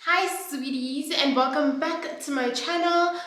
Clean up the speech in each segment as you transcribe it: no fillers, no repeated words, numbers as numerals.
Hi sweeties, and welcome back to my channel.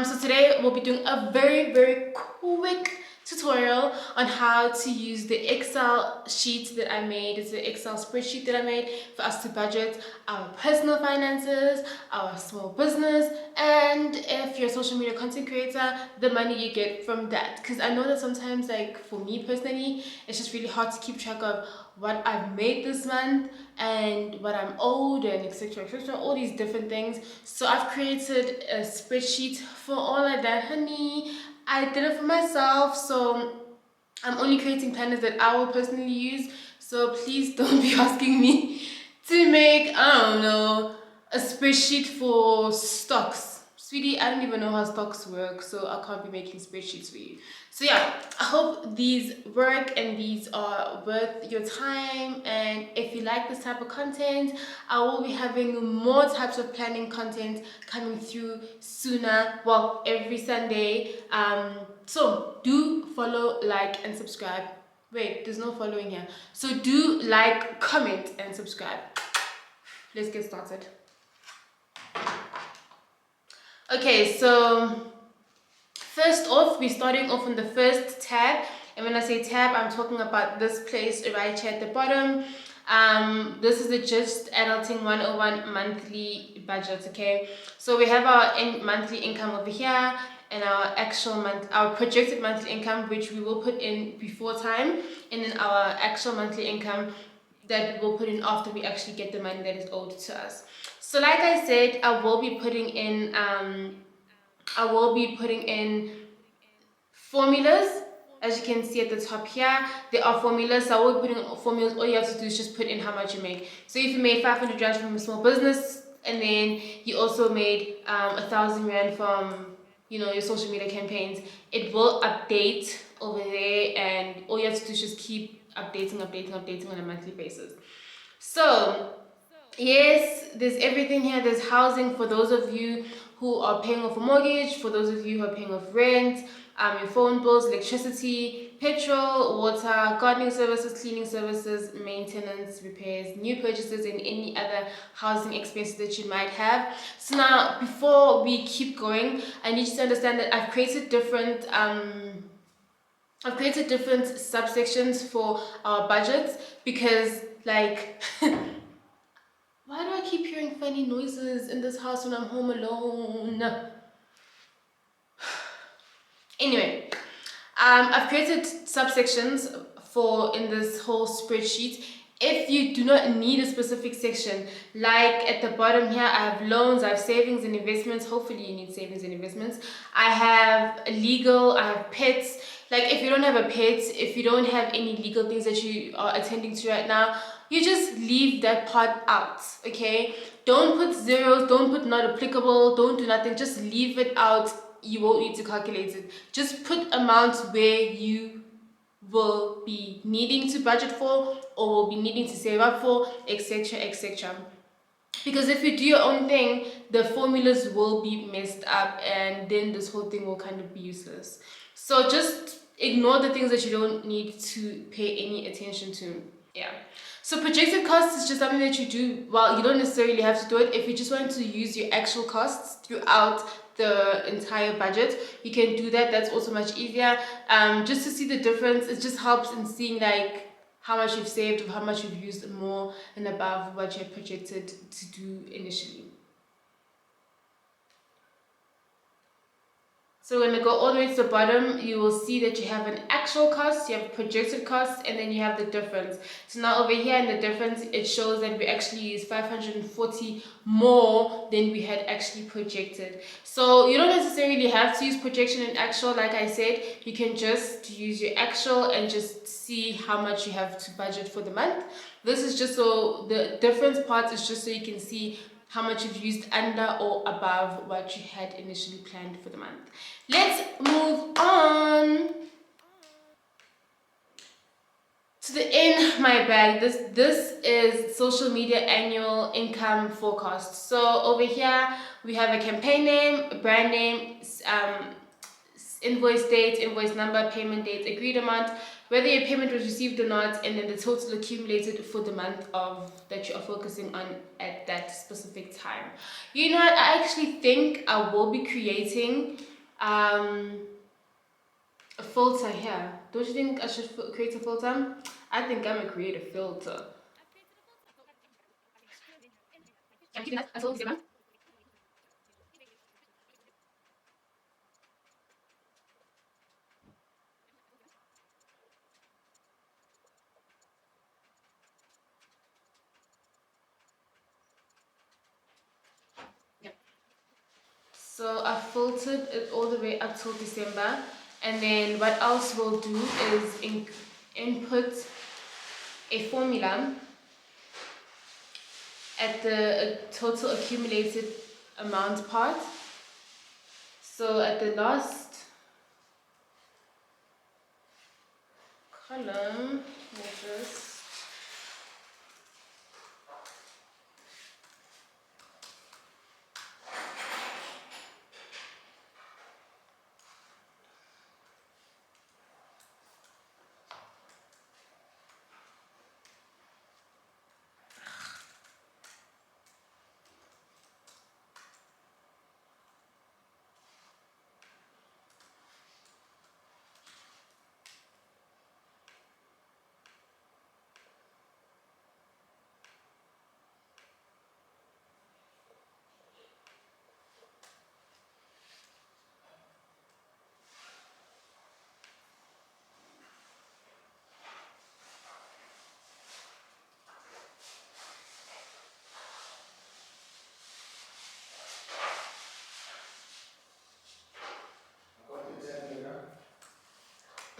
So today we'll be doing a very quick tutorial on how to use the Excel sheet that I made. It's the Excel spreadsheet that I made for us to budget our personal finances, our small business, and if you're a social media content creator, the money you get from that. Because I know that sometimes, like for me personally, it's just really hard to keep track of what I've made this month and what I'm owed and etc, all these different things. So I've created a spreadsheet for all of that, honey. I did it for myself, so I'm only creating planners that I will personally use. So please don't be asking me to make, I don't know, a spreadsheet for stocks. Sweetie, I don't even know how stocks work, so I can't be making spreadsheets for you. So yeah, I hope these work and these are worth your time. And if you like this type of content, I will be having more types of planning content coming through sooner. Well, every Sunday. So do follow, like, and subscribe. Wait, there's no following here. So do like, comment, and subscribe. Let's get started. Okay, so first off, we're starting off on the first tab. And when I say tab, I'm talking about this place right here at the bottom. This is the GYST Adulting 101 monthly budget, okay? So we have our monthly income over here and our actual our projected monthly income, which we will put in before time, and then our actual monthly income that we'll put in after we actually get the money that is owed to us. So like I said, I will be putting in formulas. As you can see at the top here, there are formulas. So I will put in formulas. All you have to do is just put in how much you make. So if you made 500 rand from a small business, and then you also made 1,000 rand from your social media campaigns, it will update over there, and all you have to do is just keep updating on a monthly basis. So yes, there's everything here. There's housing for those of you who are paying off a mortgage, for those of you who are paying off rent, your phone bills, electricity, petrol, water, gardening services, cleaning services, maintenance, repairs, new purchases, and any other housing expenses that you might have. So now, before we keep going, I need you to understand that I've created different subsections for our budgets because, like, why do I keep hearing funny noises in this house when I'm home alone? Anyway, I've created subsections in this whole spreadsheet. If you do not need a specific section, like at the bottom here, I have loans, I have savings and investments. Hopefully you need savings and investments. I have legal, I have pets. Like if you don't have a pet, if you don't have any legal things that you are attending to right now, you just leave that part out, okay? Don't put zeros, don't put not applicable, don't do nothing, just leave it out. You won't need to calculate it. Just put amounts where you will be needing to budget for or will be needing to save up for, etc. Because if you do your own thing, the formulas will be messed up and then this whole thing will kind of be useless. So just ignore the things that you don't need to pay any attention to. Yeah. So projected costs is just something that you do. Well, you don't necessarily have to do it. If you just want to use your actual costs throughout the entire budget, you can do that. That's also much easier. Just to see the difference, it just helps in seeing like how much you've saved or how much you've used more and above what you had projected to do initially. So when we go all the way to the bottom, you will see that you have an actual cost, you have projected costs, and then you have the difference. So now over here in the difference, it shows that we actually use 540 more than we had actually projected. So you don't necessarily have to use projection and actual. Like I said, you can just use your actual and just see how much you have to budget for the month. This is just so the difference part is just so you can see how much you've used under or above what you had initially planned for the month. Let's move on to the in my bag. This is social media annual income forecast. So over here we have a campaign name, a brand name, invoice date, invoice number, payment date, agreed amount, whether your payment was received or not, and then the total accumulated for the month of that you are focusing on at that specific time. You know what? I actually think I will be creating a filter here. Don't you think I should create a filter? I think I'm gonna create a filter. I'm keeping that until December. Yeah. So I filtered it all the way up till December, and then what else we'll do is input a formula at the total accumulated amount part. So at the last column, we'll just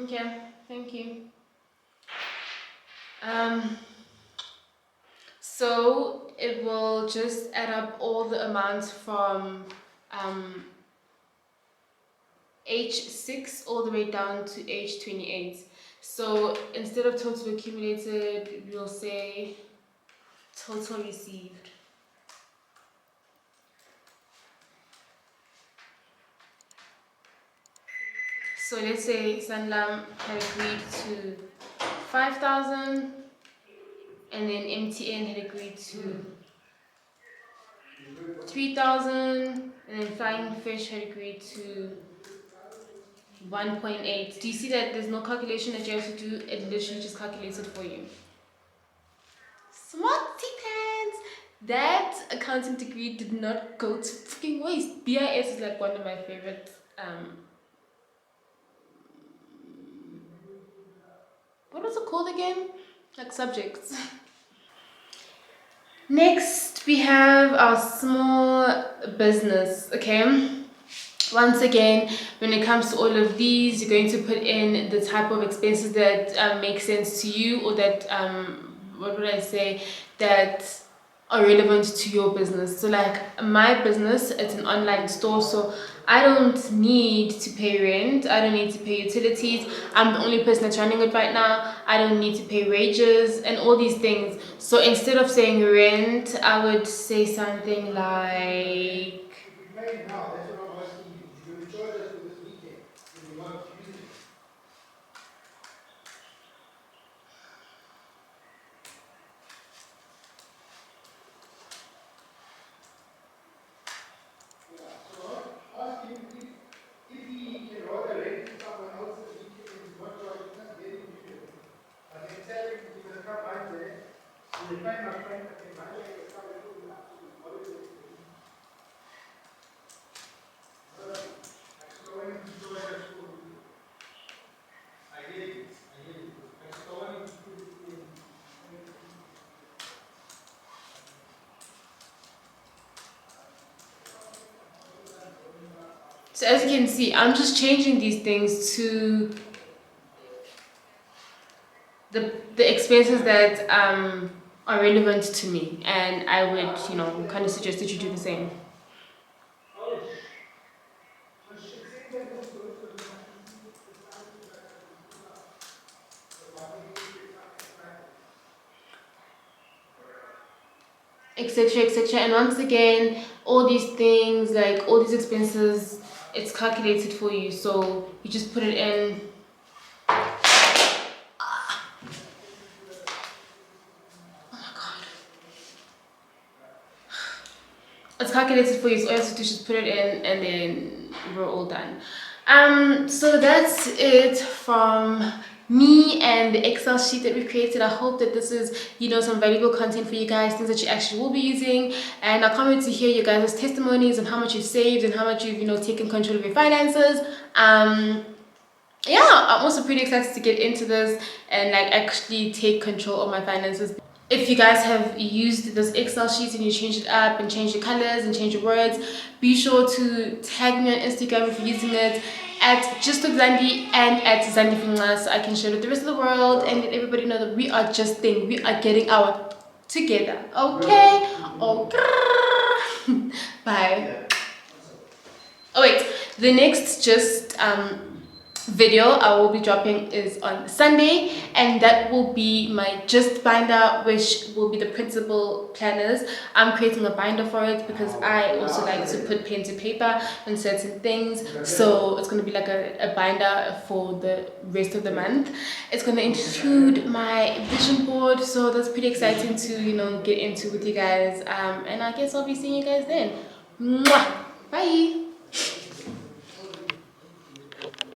okay, thank you. So it will just add up all the amounts from H6 all the way down to H28. So instead of total accumulated, we'll say total received. So let's say Sanlam had agreed to 5,000, and then MTN had agreed to 3,000, and then Flying Fish had agreed to 1.8. Do you see that there's no calculation that you have to do? It literally just calculates it for you. Smarty pants! That accounting degree did not go to freaking waste. BIS is like one of my favorite what was it called again? Like subjects. Next, we have our small business, okay? Once again, when it comes to all of these, you're going to put in the type of expenses that make sense to you, or that, what would I say, that are relevant to your business. So like my business, it's an online store, so I don't need to pay rent, I don't need to pay utilities, I'm the only person that's running it right now, I don't need to pay wages and all these things. So instead of saying rent, I would say something like, so as you can see, I'm just changing these things to the expenses that are relevant to me, and I would, kind of suggest that you do the same. Etc, etc. And once again, all these things, like all these expenses, it's calculated for you, so you just put it in it's calculated for you, so all you have to do is just put it in and then we're all done. So that's it from me and the Excel sheet that we created. I hope that this is, you know, some valuable content for you guys, things that you actually will be using. And I can't wait to hear you guys' testimonies and how much you've saved and how much you've, you know, taken control of your finances. Yeah, I'm also pretty excited to get into this and like actually take control of my finances. If you guys have used this Excel sheet and you change it up and change the colors and change the words, be sure to tag me on Instagram if you're using it at GYST and at Zandifinga, so I can share it with the rest of the world and let everybody know that we are just thing. We are getting our together. Okay? Okay. Bye. Oh wait, the next video I will be dropping is on Sunday, and that will be my GYST binder, which will be the printable planners. I'm creating a binder for it because I also like to put pen to paper on certain things, so it's going to be like a binder for the rest of the month. It's going to include my vision board, so that's pretty exciting to, you know, get into with you guys, and I guess I'll be seeing you guys then. Mwah! Bye.